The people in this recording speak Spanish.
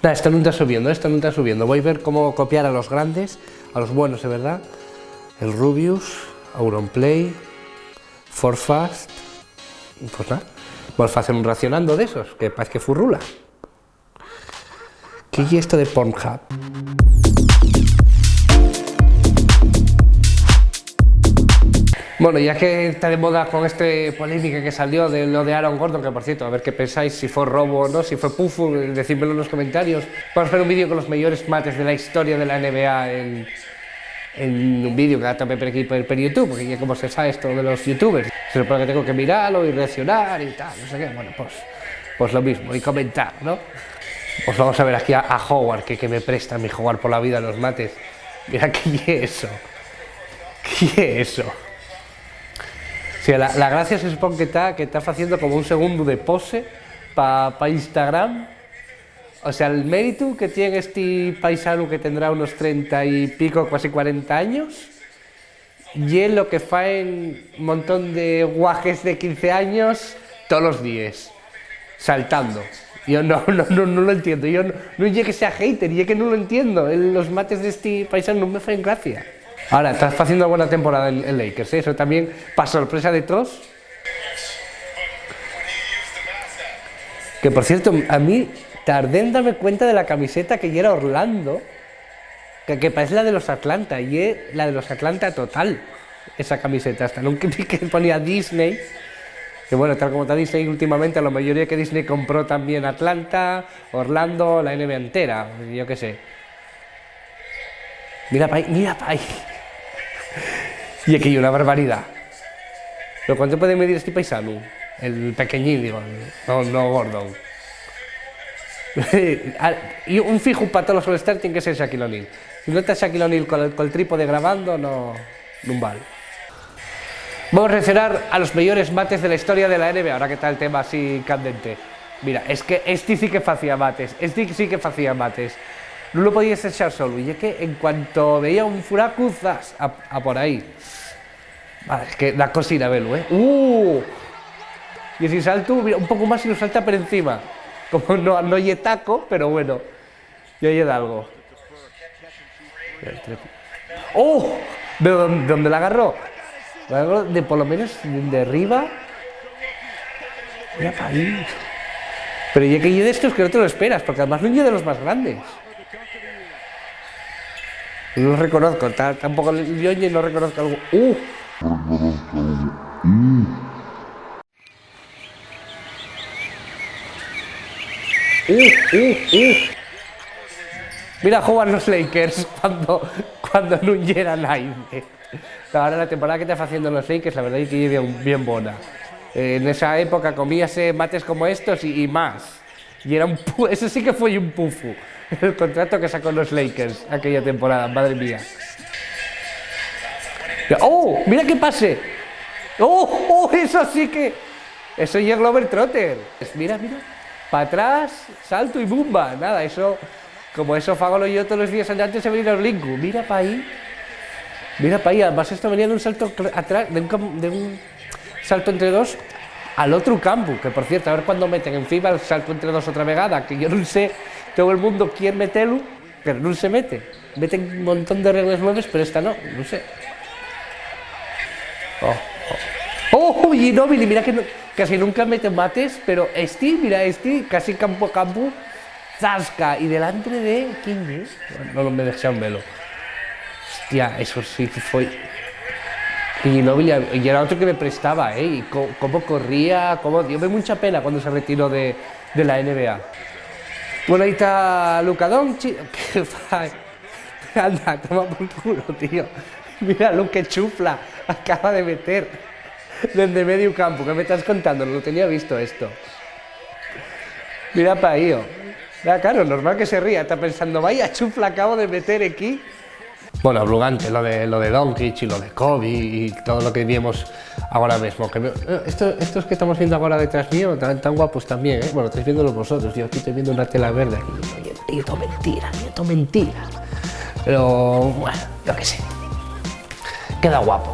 Nah, esto no está subiendo, esto no está subiendo. Voy a ver cómo copiar a los grandes, a los buenos de verdad. El Rubius, Auronplay, Forfast. Pues nada, vamos a hacer un racionando de esos, que parece que furrula. ¿Qué es esto de Pornhub? Bueno, ya que está de moda con esta polémica que salió de lo de Aaron Gordon, que por cierto, a ver qué pensáis, si fue robo o no, si fue pufu, decídmelo en los comentarios. Vamos a hacer un vídeo con los mejores mates de la historia de la NBA en un vídeo que da también por aquí por YouTube, porque ya como se sabe esto de los youtubers, se supone que tengo que mirarlo y reaccionar y tal, no sé qué, bueno, pues lo mismo, y comentar, ¿no? Pues vamos a ver aquí a Howard, que me presta mi Howard por la vida los mates. Mira, ¿qué es eso? ¿Qué es eso? Sí, la gracia se supone que está haciendo como un segundo de pose para Instagram. O sea, el mérito que tiene este paisano que tendrá unos 30 y pico, casi 40 años, y es lo que faen un montón de guajes de 15 años todos los días, saltando. Yo no lo entiendo, yo no llegué que sea hater, y es que no lo entiendo, los mates de este paisano no me faen gracia. Ahora, estás haciendo buena temporada en Lakers, ¿eh? Eso también, para sorpresa de todos. Que por cierto, a mí tardé en darme cuenta de la camiseta que ya era Orlando, que parece la de los Atlanta, y es la de los Atlanta total, esa camiseta, hasta nunca vi que ponía Disney, que bueno, tal como está Disney últimamente, a la mayoría que Disney compró también Atlanta, Orlando, la NBA entera, yo qué sé. Mira para ahí, mira para ahí. Y aquí hay una barbaridad. ¿Pero cuánto puede medir este paisano? El pequeñín, digo, no Gordon. Y un fijo para todos los All-Star tiene que ser Shaquille O'Neal. Si no está Shaquille O'Neal con el trípode grabando, no vale. Vamos a reaccionar a los mejores mates de la historia de la NBA, ahora que está el tema así candente. Mira, es que este sí que hacía mates, No lo podías echar solo, y es que en cuanto veía un furacu, zas, a por ahí. Vale, es que la cosina, velo, Y si salto, mira, un poco más y lo salta por encima. Como no hay taco, pero bueno, ya hay algo. ¡Oh! ¿De dónde la agarró? La agarró de por lo menos de arriba. Mira para ahí. Pero ya que yo de estos que no te lo esperas, porque además no es de los más grandes. No lo reconozco, tampoco yo no reconozco algo. Mira jugar los Lakers cuando no llega nadie. Ahora la temporada que está haciendo los Lakers, la verdad es que es bien buena. En esa época comíase mates como estos y más. Y era eso sí que fue un pufu. El contrato que sacó los Lakers aquella temporada, madre mía. ¡Oh! ¡Mira qué pase! ¡Oh! Eso sí que... Eso ya es Glover Trotter. Mira. Para atrás, salto y bumba. Nada, eso... Como eso fagolo yo todos los días antes de venir a Orlinku. Mira para ahí. Además esto venía de un salto atrás, de un salto entre dos al otro campo. Que por cierto, a ver cuándo meten en FIBA el salto entre dos otra vegada. Que yo no sé, todo el mundo quiere meterlo, pero no se mete. Meten un montón de reglas nuevas, pero esta no sé. ¡Oh! Ginóbili, mira que casi nunca mete mates, pero mira, casi campo a campo, zasca, y delante de... ¿Quién es? No me dejan verlo. Hostia, eso sí que fue... Ginóbili, y era otro que me prestaba, y cómo corría, dio mucha pena cuando se retiró de la NBA. Bueno, ahí está Luka Doncic. Anda, toma por culo, tío. Mira lo que chufla acaba de meter desde medio campo. ¿Qué me estás contando? No lo tenía visto esto. Mira para ahí. Claro, normal que se ría. Está pensando, vaya chufla acabo de meter aquí. Bueno, abrugante lo de Doncic y lo de Kobe y todo lo que vimos ahora mismo. Estos que estamos viendo ahora detrás mío, tan guapos también, ¿eh? Bueno, estáis viéndolo vosotros. Yo aquí estoy viendo una tela verde. Y esto mentira. Pero, bueno, yo qué sé. Queda guapo.